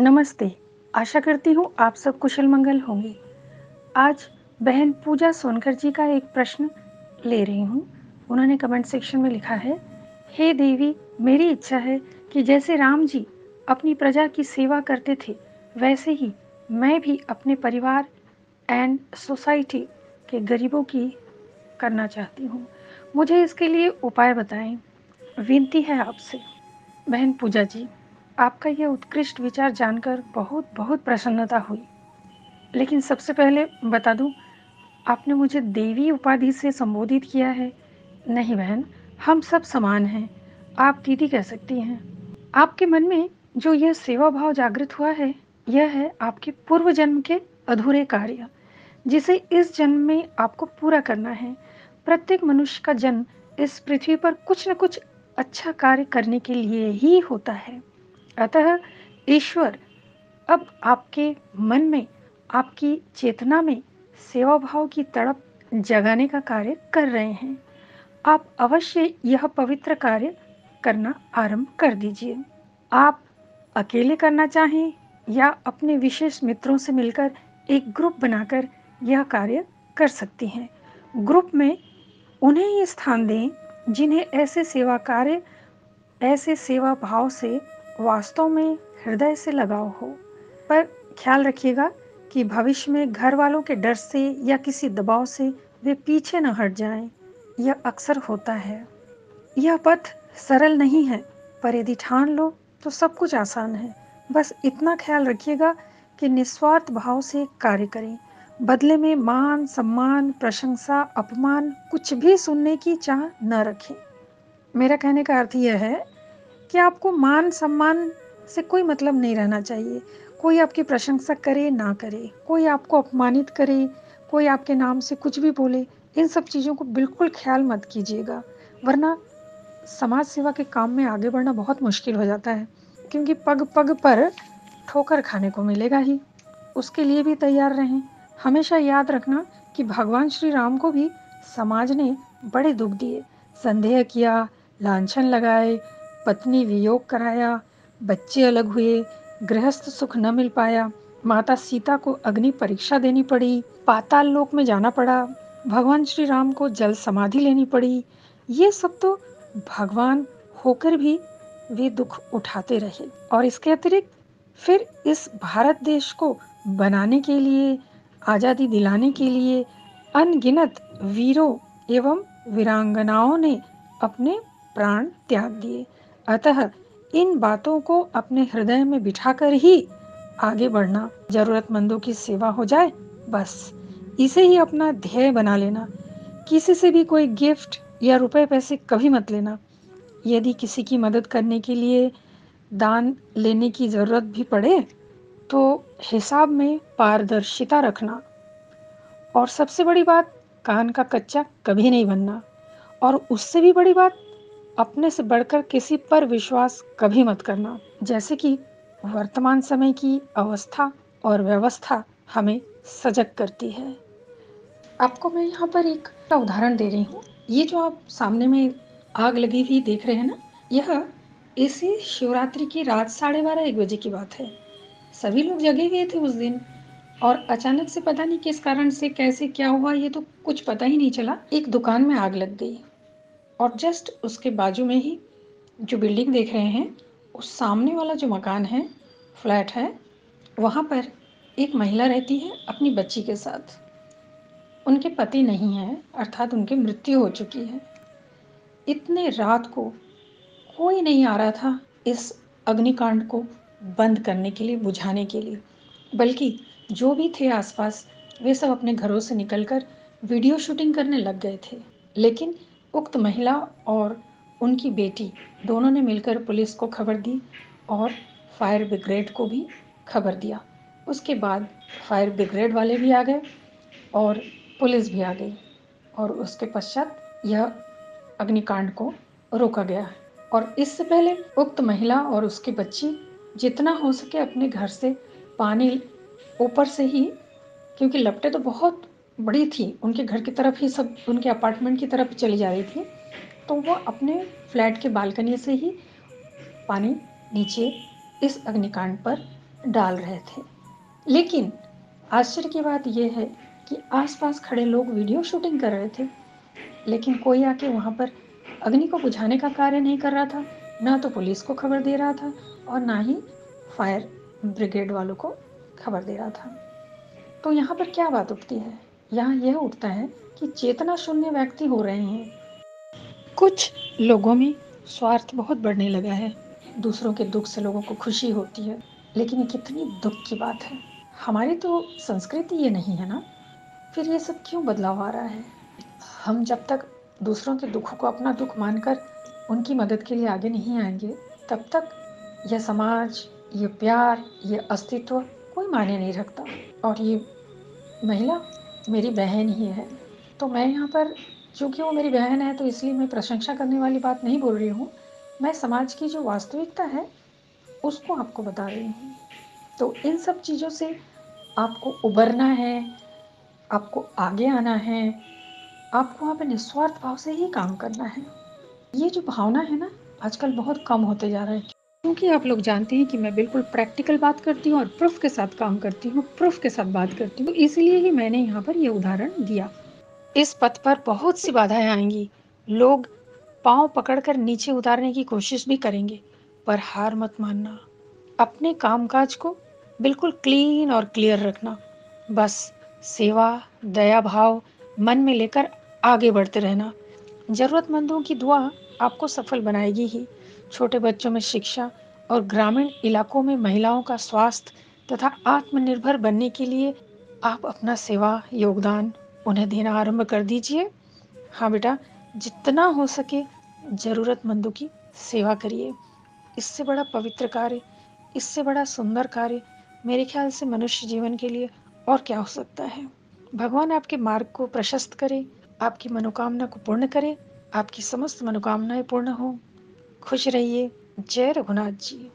नमस्ते। आशा करती हूँ आप सब कुशल मंगल होंगे। आज बहन पूजा सोनकर जी का एक प्रश्न ले रही हूँ। उन्होंने कमेंट सेक्शन में लिखा है, हे देवी, मेरी इच्छा है कि जैसे राम जी अपनी प्रजा की सेवा करते थे, वैसे ही मैं भी अपने परिवार एंड सोसाइटी के गरीबों की करना चाहती हूँ। मुझे इसके लिए उपाय बताएं। विनती है आपसे। बहन पूजा जी, आपका यह उत्कृष्ट विचार जानकर बहुत बहुत प्रसन्नता हुई। लेकिन सबसे पहले बता दूं, आपने मुझे देवी उपाधि से संबोधित किया है। नहीं बहन, हम सब समान हैं। आप दीदी कह सकती हैं। आपके मन में जो यह सेवा भाव जागृत हुआ है, यह है आपके पूर्व जन्म के अधूरे कार्य, जिसे इस जन्म में आपको पूरा करना है। प्रत्येक मनुष्य का जन्म इस पृथ्वी पर कुछ न कुछ अच्छा कार्य करने के लिए ही होता है। अतः ईश्वर अब आपके मन में, आपकी चेतना में सेवा भाव की तड़प जगाने का कार्य कर रहे हैं। आप अवश्य यह पवित्र कार्य करना आरंभ कर दीजिए। आप अकेले करना चाहें या अपने विशेष मित्रों से मिलकर एक ग्रुप बनाकर यह कार्य कर सकती हैं। ग्रुप में उन्हें ये स्थान दें जिन्हें ऐसे सेवा भाव से वास्तव में हृदय से लगाव हो। पर ख्याल रखिएगा कि भविष्य में घर वालों के डर से या किसी दबाव से वे पीछे न हट जाएं। यह अक्सर होता है। यह पथ सरल नहीं है, पर यदि ठान लो तो सब कुछ आसान है। बस इतना ख्याल रखिएगा कि निस्वार्थ भाव से कार्य करें। बदले में मान, सम्मान, प्रशंसा, अपमान कुछ भी सुनने की चाह न रखें। मेरा कहने का अर्थ यह है कि आपको मान सम्मान से कोई मतलब नहीं रहना चाहिए। कोई आपकी प्रशंसा करे ना करे, कोई आपको अपमानित करे, कोई आपके नाम से कुछ भी बोले, इन सब चीज़ों को बिल्कुल ख्याल मत कीजिएगा, वरना समाज सेवा के काम में आगे बढ़ना बहुत मुश्किल हो जाता है। क्योंकि पग पग पर ठोकर खाने को मिलेगा ही। उसके लिए भी तैयार रहें। हमेशा याद रखना कि भगवान श्री राम को भी समाज ने बड़े दुख दिए, संदेह किया, लांछन लगाए, पत्नी वियोग कराया, बच्चे अलग हुए, गृहस्थ सुख न मिल पाया, माता सीता को अग्नि परीक्षा देनी पड़ी, पाताल लोक में जाना पड़ा, भगवान श्री राम को जल समाधि लेनी पड़ी। ये सब तो भगवान होकर भी वे दुख उठाते रहे। और इसके अतिरिक्त फिर इस भारत देश को बनाने के लिए, आज़ादी दिलाने के लिए अनगिनत वीरों एवं वीरांगनाओं ने अपने प्राण त्याग दिए। अतः इन बातों को अपने हृदय में बिठाकर ही आगे बढ़ना। जरूरतमंदों की सेवा हो जाए, बस इसे ही अपना ध्येय बना लेना। किसी से भी कोई गिफ्ट या रुपए पैसे कभी मत लेना। यदि किसी की मदद करने के लिए दान लेने की जरूरत भी पड़े तो हिसाब में पारदर्शिता रखना। और सबसे बड़ी बात, कान का कच्चा कभी नहीं बनना। और उससे भी बड़ी बात, अपने से बढ़कर किसी पर विश्वास कभी मत करना। जैसे कि वर्तमान समय की अवस्था और व्यवस्था हमें सजग करती है। आपको मैं यहाँ पर एक उदाहरण दे रही हूँ। ये जो आप सामने में आग लगी हुई देख रहे हैं ना, यह इसी शिवरात्रि की रात 12:30-1 बजे की बात है। सभी लोग जगे हुए थे उस दिन, और अचानक से पता नहीं किस कारण से, कैसे, क्या हुआ, ये तो कुछ पता ही नहीं चला। एक दुकान में आग लग गई और जस्ट उसके बाजू में ही जो बिल्डिंग देख रहे हैं, उस सामने वाला जो मकान है, फ्लैट है, वहाँ पर एक महिला रहती है अपनी बच्ची के साथ। उनके पति नहीं है, अर्थात उनकी मृत्यु हो चुकी है। इतने रात को कोई नहीं आ रहा था इस अग्निकांड को बंद करने के लिए, बुझाने के लिए। बल्कि जो भी थे आसपास, वे सब अपने घरों से निकलकर वीडियो शूटिंग करने लग गए थे। लेकिन उक्त महिला और उनकी बेटी दोनों ने मिलकर पुलिस को खबर दी और फायर ब्रिगेड को भी खबर दिया। उसके बाद फायर ब्रिगेड वाले भी आ गए और पुलिस भी आ गई, और उसके पश्चात यह अग्निकांड को रोका गया। और इससे पहले उक्त महिला और उसकी बच्ची जितना हो सके अपने घर से पानी ऊपर से ही, क्योंकि लपटें तो बहुत बड़ी थी, उनके घर की तरफ ही, सब उनके अपार्टमेंट की तरफ चली जा रही थी, तो वो अपने फ्लैट के बालकनी से ही पानी नीचे इस अग्निकांड पर डाल रहे थे। लेकिन आश्चर्य की बात यह है कि आसपास खड़े लोग वीडियो शूटिंग कर रहे थे, लेकिन कोई आके वहाँ पर अग्नि को बुझाने का कार्य नहीं कर रहा था। ना तो पुलिस को खबर दे रहा था और ना ही फायर ब्रिगेड वालों को खबर दे रहा था। तो यहाँ पर क्या बात उठती है? यहाँ यह उठता है कि चेतना शून्य व्यक्ति हो रहे हैं। कुछ लोगों में स्वार्थ बहुत बढ़ने लगा है। दूसरों के दुख से लोगों को खुशी होती है, लेकिन ये कितनी दुख की बात है। हमारी तो संस्कृति ये नहीं है ना, फिर ये सब क्यों बदलाव आ रहा है? हम जब तक दूसरों के दुखों को अपना दुख मानकर उनकी मदद के लिए आगे नहीं आएंगे, तब तक यह समाज, ये प्यार, ये अस्तित्व कोई मायने नहीं रखता। और ये महिला मेरी बहन ही है, तो मैं यहाँ पर, चूँकि वो मेरी बहन है, तो इसलिए मैं प्रशंसा करने वाली बात नहीं बोल रही हूँ। मैं समाज की जो वास्तविकता है, उसको आपको बता रही हूँ। तो इन सब चीज़ों से आपको उबरना है, आपको आगे आना है, आपको वहाँ पे निस्वार्थ भाव से ही काम करना है। ये जो भावना है ना, आजकल बहुत कम होते जा रहा है, क्योंकि आप लोग जानते हैं कि मैं बिल्कुल प्रैक्टिकल बात करती हूँ और प्रूफ के साथ काम करती हूँ, प्रूफ के साथ बात करती हूँ। इसीलिए ही मैंने यहाँ पर ये उदाहरण दिया। इस पथ पर बहुत सी बाधाएं आएंगी, लोग पांव पकड़कर नीचे उतारने की कोशिश भी करेंगे, पर हार मत मानना। अपने कामकाज को बिल्कुल क्लीन और क्लियर रखना। बस सेवा, दया भाव मन में लेकर आगे बढ़ते रहना। जरूरतमंदों की दुआ आपको सफल बनाएगी ही। छोटे बच्चों में शिक्षा और ग्रामीण इलाकों में महिलाओं का स्वास्थ्य तथा आत्मनिर्भर बनने के लिए आप अपना सेवा योगदान उन्हें देना आरंभ कर दीजिए। हाँ बेटा, जितना हो सके जरूरतमंदों की सेवा करिए। इससे बड़ा पवित्र कार्य, इससे बड़ा सुंदर कार्य मेरे ख्याल से मनुष्य जीवन के लिए और क्या हो सकता है। भगवान आपके मार्ग को प्रशस्त करे, आपकी मनोकामना को पूर्ण करे, आपकी समस्त मनोकामनाएं पूर्ण हो। खुश रहिए। जय रघुनाथ जी।